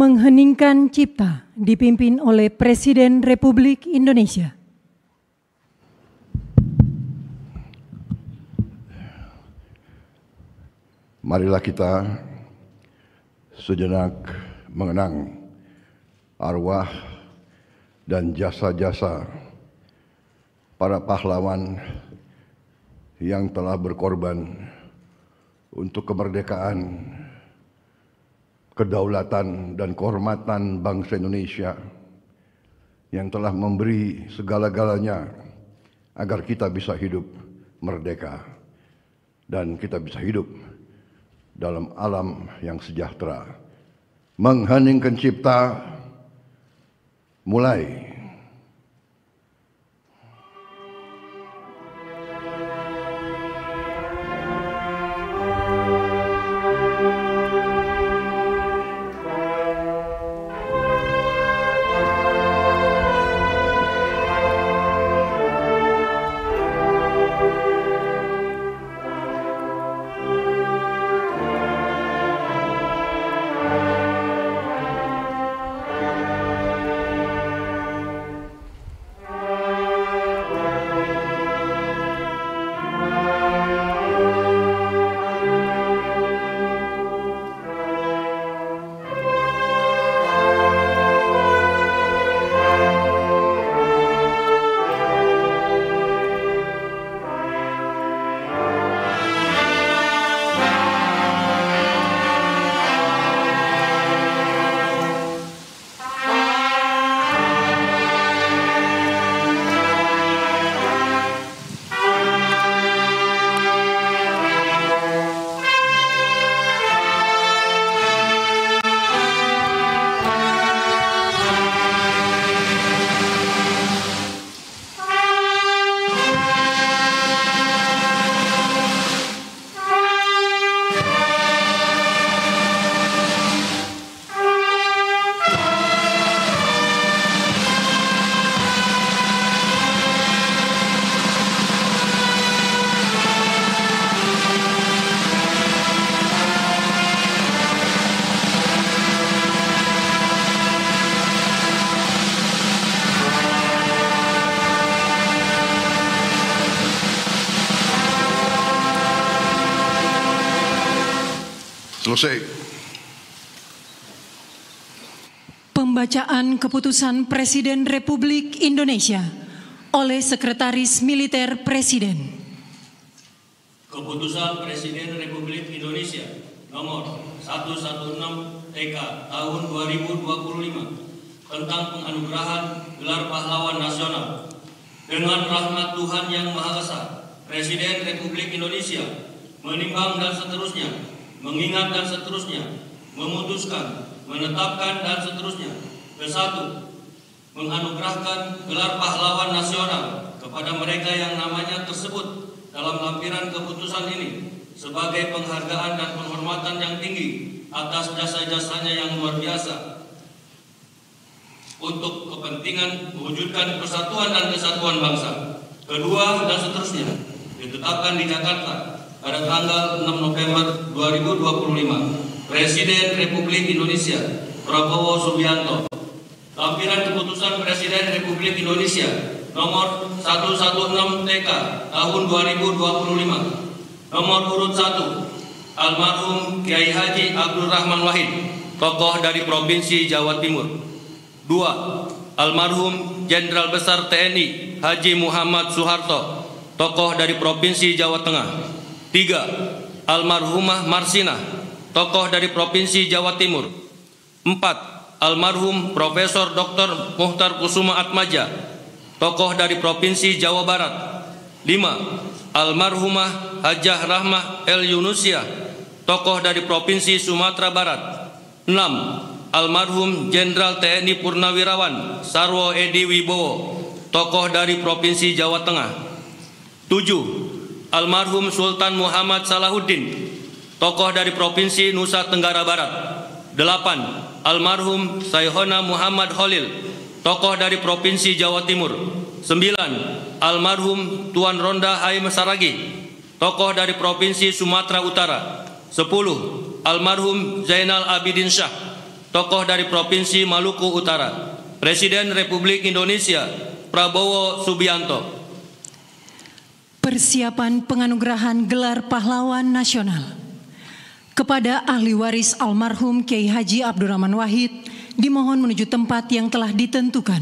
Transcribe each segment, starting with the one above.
mengheningkan cipta dipimpin oleh Presiden Republik Indonesia. Marilah kita sejenak mengenang arwah dan jasa-jasa para pahlawan yang telah berkorban untuk kemerdekaan, kedaulatan dan kehormatan bangsa Indonesia, yang telah memberi segala-galanya agar kita bisa hidup merdeka dan kita bisa hidup dalam alam yang sejahtera. Mengheningkan cipta, mulai. Selesai. Pembacaan keputusan Presiden Republik Indonesia oleh Sekretaris Militer Presiden. Keputusan Presiden Republik Indonesia nomor 116 TK tahun 2025 tentang penganugerahan gelar pahlawan nasional. Dengan rahmat Tuhan Yang Maha Esa, Presiden Republik Indonesia menimbang dan seterusnya, mengingat dan seterusnya, memutuskan, menetapkan dan seterusnya. Ke-1, menganugerahkan gelar pahlawan nasional kepada mereka yang namanya tersebut dalam lampiran keputusan ini sebagai penghargaan dan penghormatan yang tinggi atas jasa-jasanya yang luar biasa untuk kepentingan mewujudkan persatuan dan kesatuan bangsa. Kedua, dan seterusnya, ditetapkan di Jakarta pada tanggal 6 November 2025, Presiden Republik Indonesia Prabowo Subianto. Lampiran keputusan Presiden Republik Indonesia nomor 116 TK tahun 2025. Nomor urut 1, almarhum Kiai Haji Abdul Rahman Wahid, tokoh dari Provinsi Jawa Timur. 2, almarhum Jenderal Besar TNI Haji Muhammad Soeharto, tokoh dari Provinsi Jawa Tengah. 3, almarhumah Marsina, tokoh dari Provinsi Jawa Timur. 4, almarhum Profesor Dr. Muhtar Kusuma Atmaja, tokoh dari Provinsi Jawa Barat. 5, almarhumah Hajah Rahmah El Yunusia, tokoh dari Provinsi Sumatera Barat. 6, almarhum Jenderal TNI Purnawirawan Sarwo Edi Wibowo, tokoh dari Provinsi Jawa Tengah. 7, almarhum Sultan Muhammad Salahuddin, tokoh dari Provinsi Nusa Tenggara Barat. 8, almarhum Sayhona Muhammad Holil, tokoh dari Provinsi Jawa Timur. 9, almarhum Tuan Ronda Haim Saragi, tokoh dari Provinsi Sumatera Utara. 10, almarhum Zainal Abidin Syah, tokoh dari Provinsi Maluku Utara, Presiden Republik Indonesia Prabowo Subianto. Persiapan penganugerahan gelar pahlawan nasional kepada ahli waris almarhum Kiai Haji Abdurrahman Wahid dimohon menuju tempat yang telah ditentukan.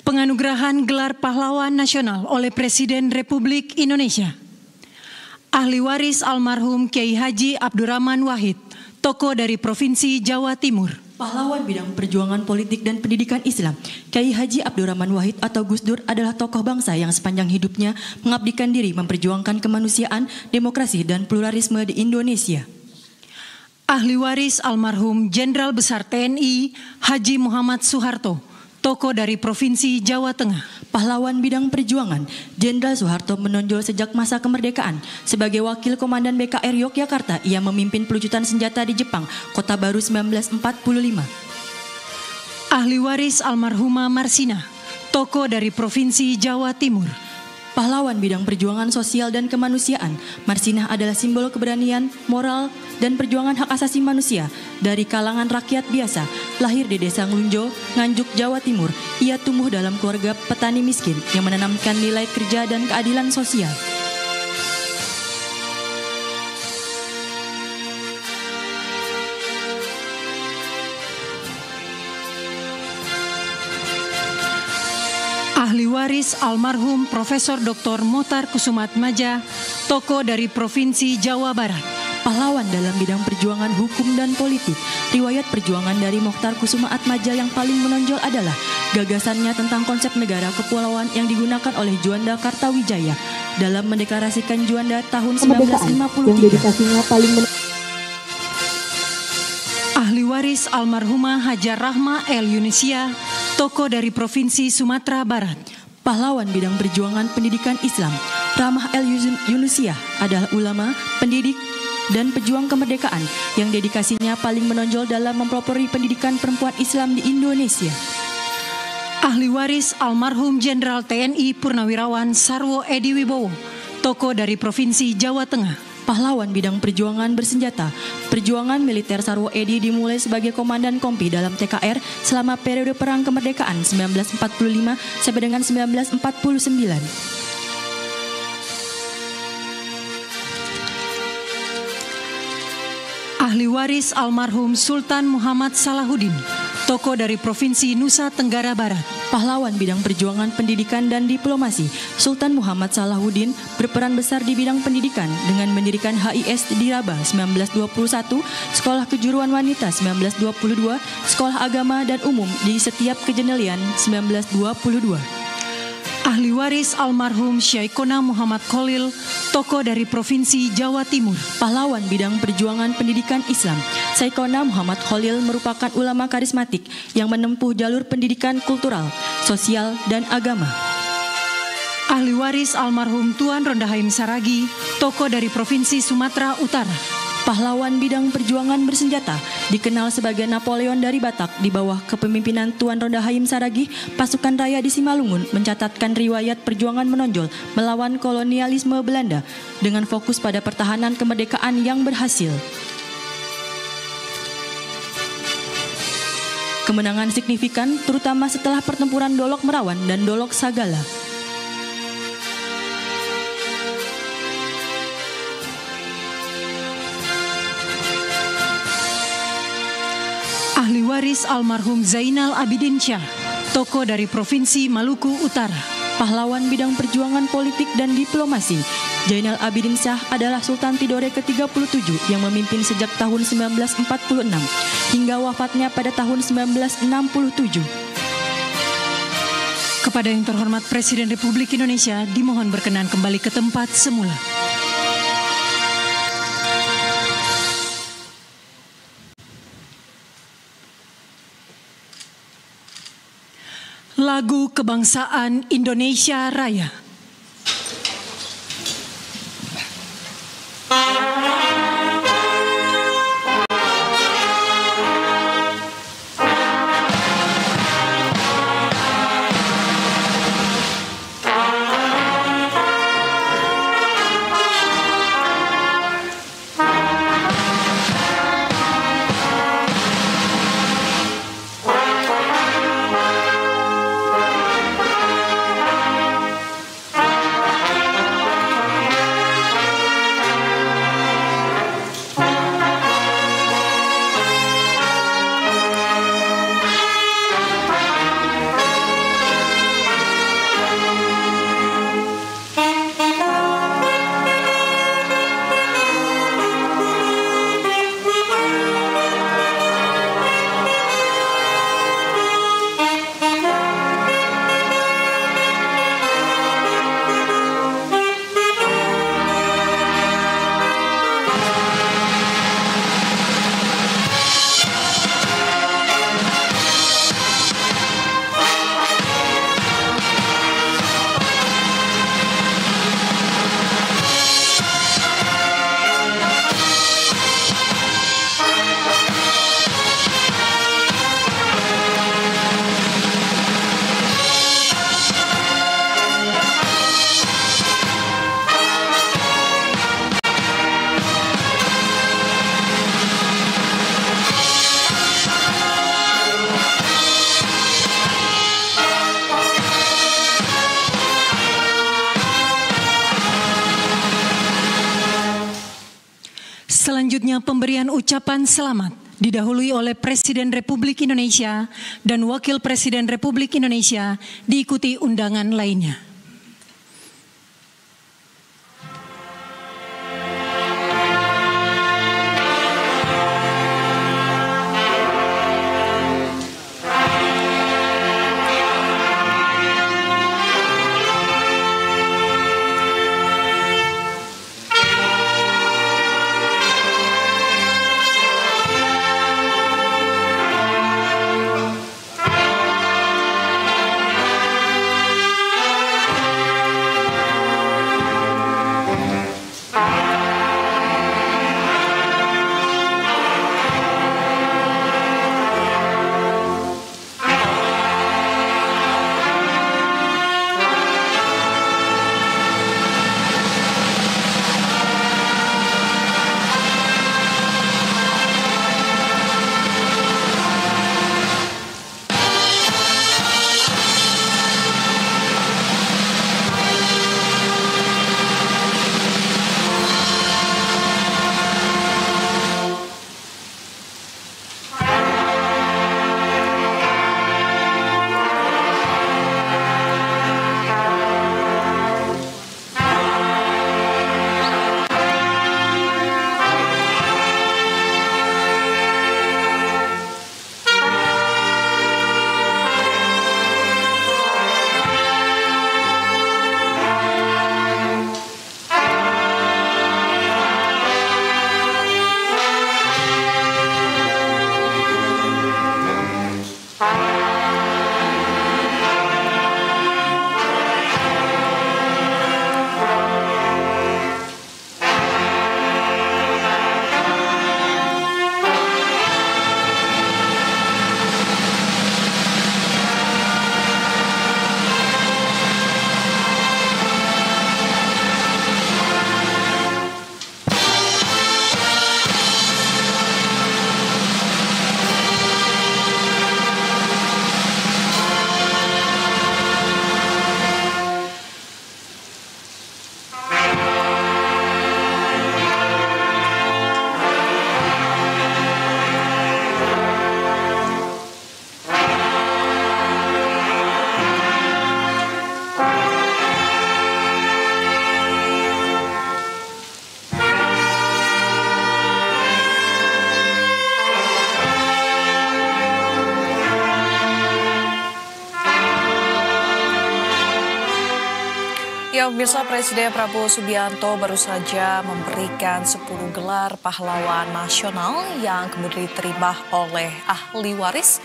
Penganugerahan gelar pahlawan nasional oleh Presiden Republik Indonesia. Ahli waris almarhum Kiai Haji Abdurrahman Wahid, tokoh dari Provinsi Jawa Timur. Pahlawan bidang perjuangan politik dan pendidikan Islam, Kiai Haji Abdurrahman Wahid atau Gus Dur adalah tokoh bangsa yang sepanjang hidupnya mengabdikan diri memperjuangkan kemanusiaan, demokrasi, dan pluralisme di Indonesia. Ahli waris almarhum Jenderal Besar TNI Haji Muhammad Soeharto, tokoh dari Provinsi Jawa Tengah. Pahlawan bidang perjuangan, Jenderal Soeharto menonjol sejak masa kemerdekaan. Sebagai wakil komandan BKR Yogyakarta, ia memimpin pelucutan senjata di Jepang, Kota Baru 1945. Ahli waris almarhumah Marsina, tokoh dari Provinsi Jawa Timur. Pahlawan bidang perjuangan sosial dan kemanusiaan, Marsinah adalah simbol keberanian, moral, dan perjuangan hak asasi manusia dari kalangan rakyat biasa. Lahir di Desa Nglunjo, Nganjuk, Jawa Timur, ia tumbuh dalam keluarga petani miskin yang menanamkan nilai kerja dan keadilan sosial. Ahli waris almarhum Profesor Dr. Mokhtar Kusumaatmadja, tokoh dari Provinsi Jawa Barat. Pahlawan dalam bidang perjuangan hukum dan politik. Riwayat perjuangan dari Mokhtar Kusumaatmadja yang paling menonjol adalah gagasannya tentang konsep negara kepulauan yang digunakan oleh Juanda Kartawijaya dalam mendeklarasikan Juanda tahun 1953. Ahli waris almarhumah Hajar Rahma El Yunisia, tokoh dari Provinsi Sumatera Barat. Pahlawan bidang perjuangan pendidikan Islam, Rahmah El Yunisia adalah ulama, pendidik, dan pejuang kemerdekaan yang dedikasinya paling menonjol dalam mempelopori pendidikan perempuan Islam di Indonesia. Ahli waris almarhum Jenderal TNI Purnawirawan Sarwo Edi Wibowo, tokoh dari Provinsi Jawa Tengah. Pahlawan bidang perjuangan bersenjata. Perjuangan militer Sarwo Edi dimulai sebagai komandan kompi dalam TKR selama periode Perang Kemerdekaan 1945 sampai dengan 1949. Ahli waris almarhum Sultan Muhammad Salahuddin, tokoh dari Provinsi Nusa Tenggara Barat. Pahlawan bidang perjuangan pendidikan dan diplomasi, Sultan Muhammad Salahuddin berperan besar di bidang pendidikan dengan mendirikan HIS di Rabah 1921, Sekolah Kejuruan Wanita 1922, Sekolah Agama dan Umum di setiap Kejenelian 1922. Ahli waris almarhum Syaikona Muhammad Khalil, tokoh dari Provinsi Jawa Timur. Pahlawan bidang perjuangan pendidikan Islam, Syaikona Muhammad Khalil merupakan ulama karismatik yang menempuh jalur pendidikan kultural, sosial, dan agama. Ahli waris almarhum Tuan Rondahaim Saragi, tokoh dari Provinsi Sumatera Utara. Pahlawan bidang perjuangan bersenjata, dikenal sebagai Napoleon dari Batak di bawah kepemimpinan Tuan Rondahaim Saragi, pasukan raya di Simalungun mencatatkan riwayat perjuangan menonjol melawan kolonialisme Belanda dengan fokus pada pertahanan kemerdekaan yang berhasil. Kemenangan signifikan terutama setelah pertempuran Dolok Merawan dan Dolok Sagala. Ahli waris almarhum Zainal Abidin Syah, tokoh dari Provinsi Maluku Utara. Pahlawan bidang perjuangan politik dan diplomasi, Zainal Abidin Syah adalah Sultan Tidore ke-37 yang memimpin sejak tahun 1946 hingga wafatnya pada tahun 1967. Kepada yang terhormat Presiden Republik Indonesia dimohon berkenan kembali ke tempat semula. Lagu Kebangsaan Indonesia Raya. Selanjutnya pemberian ucapan selamat didahului oleh Presiden Republik Indonesia dan Wakil Presiden Republik Indonesia diikuti undangan lainnya. Ya, pemirsa, Presiden Prabowo Subianto baru saja memberikan 10 gelar pahlawan nasional yang kemudian diterima oleh ahli waris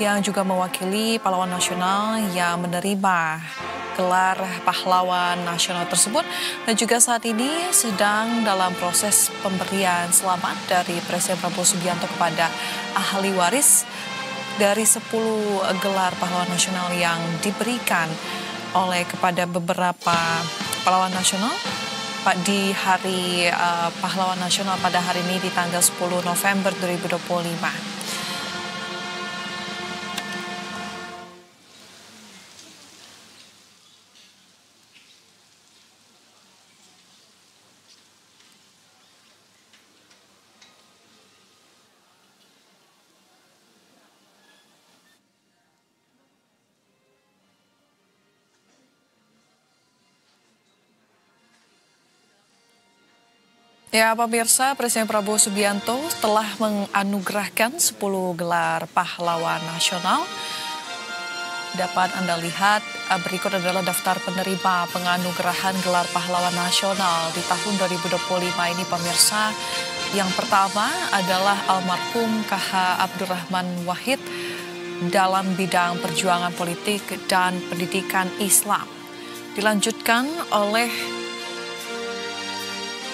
yang juga mewakili pahlawan nasional yang menerima gelar pahlawan nasional tersebut, dan juga saat ini sedang dalam proses pemberian selamat dari Presiden Prabowo Subianto kepada ahli waris dari 10 gelar pahlawan nasional yang diberikan oleh kepada beberapa pahlawan nasional di hari pahlawan nasional pada hari ini di tanggal 10 November 2025. Ya, pemirsa, Presiden Prabowo Subianto telah menganugerahkan 10 gelar pahlawan nasional. Dapat Anda lihat berikut adalah daftar penerima penganugerahan gelar pahlawan nasional di tahun 2025 ini, pemirsa. Yang pertama adalah almarhum KH Abdurrahman Wahid dalam bidang perjuangan politik dan pendidikan Islam. Dilanjutkan oleh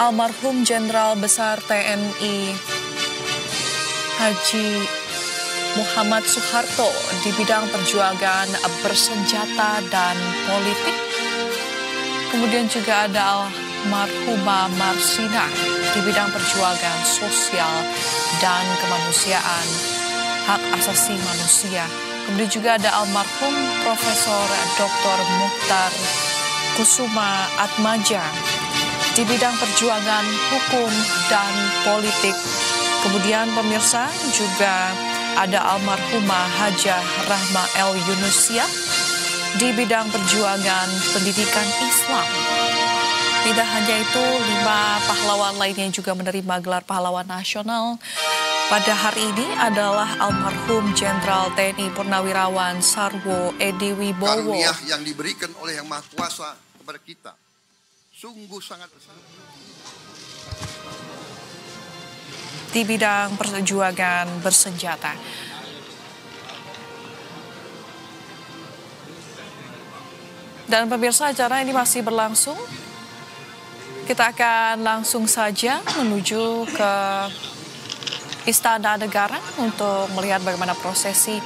almarhum Jenderal Besar TNI Haji Muhammad Soeharto di bidang perjuangan bersenjata dan politik. Kemudian juga ada almarhumah Marsina di bidang perjuangan sosial dan kemanusiaan, hak asasi manusia. Kemudian juga ada almarhum Profesor Dr. Mukhtar Kusuma Atmaja di di bidang perjuangan hukum dan politik. Kemudian pemirsa juga ada almarhumah Hajah Rahma El Yunusia di bidang perjuangan pendidikan Islam. Tidak hanya itu, 5 pahlawan lainnya juga menerima gelar pahlawan nasional. Pada hari ini adalah almarhum Jenderal TNI Purnawirawan Sarwo Edi Wibowo. Karunia yang diberikan oleh Yang Maha Kuasa kepada kita sungguh sangat besar. Di bidang perjuangan bersenjata. Dan pemirsa, acara ini masih berlangsung. Kita akan langsung saja menuju ke Istana Negara untuk melihat bagaimana prosesi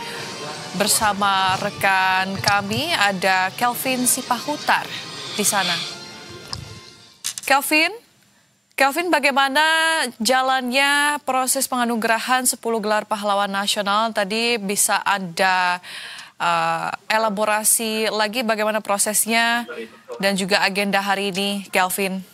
bersama rekan kami. Ada Kelvin Sipahutar di sana. Kelvin, bagaimana jalannya proses penganugerahan 10 gelar pahlawan nasional? Tadi bisa Anda elaborasi lagi bagaimana prosesnya dan juga agenda hari ini, Kelvin?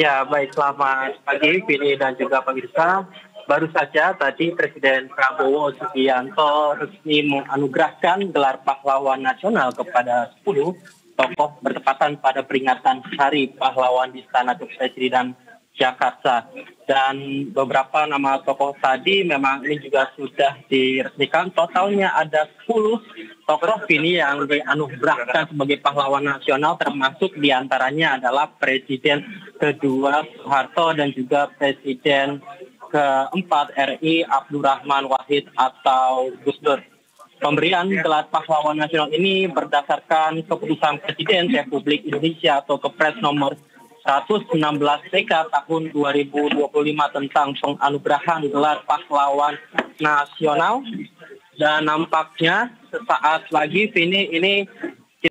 Ya, baik, selamat pagi, Vini dan juga pemirsa. Baru saja tadi Presiden Prabowo Subianto resmi menganugerahkan gelar pahlawan nasional kepada 10 tokoh bertepatan pada peringatan Hari Pahlawan di Istana Kepresidenan Jakarta. Dan beberapa nama tokoh tadi memang ini juga sudah diresmikan. Totalnya ada 10 tokoh ini yang dianugerahkan sebagai pahlawan nasional, termasuk diantaranya adalah Presiden kedua Soeharto dan juga Presiden keempat RI Abdurrahman Wahid atau Gus Dur. Pemberian gelar pahlawan nasional ini berdasarkan keputusan Presiden Republik Indonesia atau Kepres nomor 116 TK tahun 2025 tentang penganugerahan gelar pahlawan nasional. Dan nampaknya sesaat lagi ini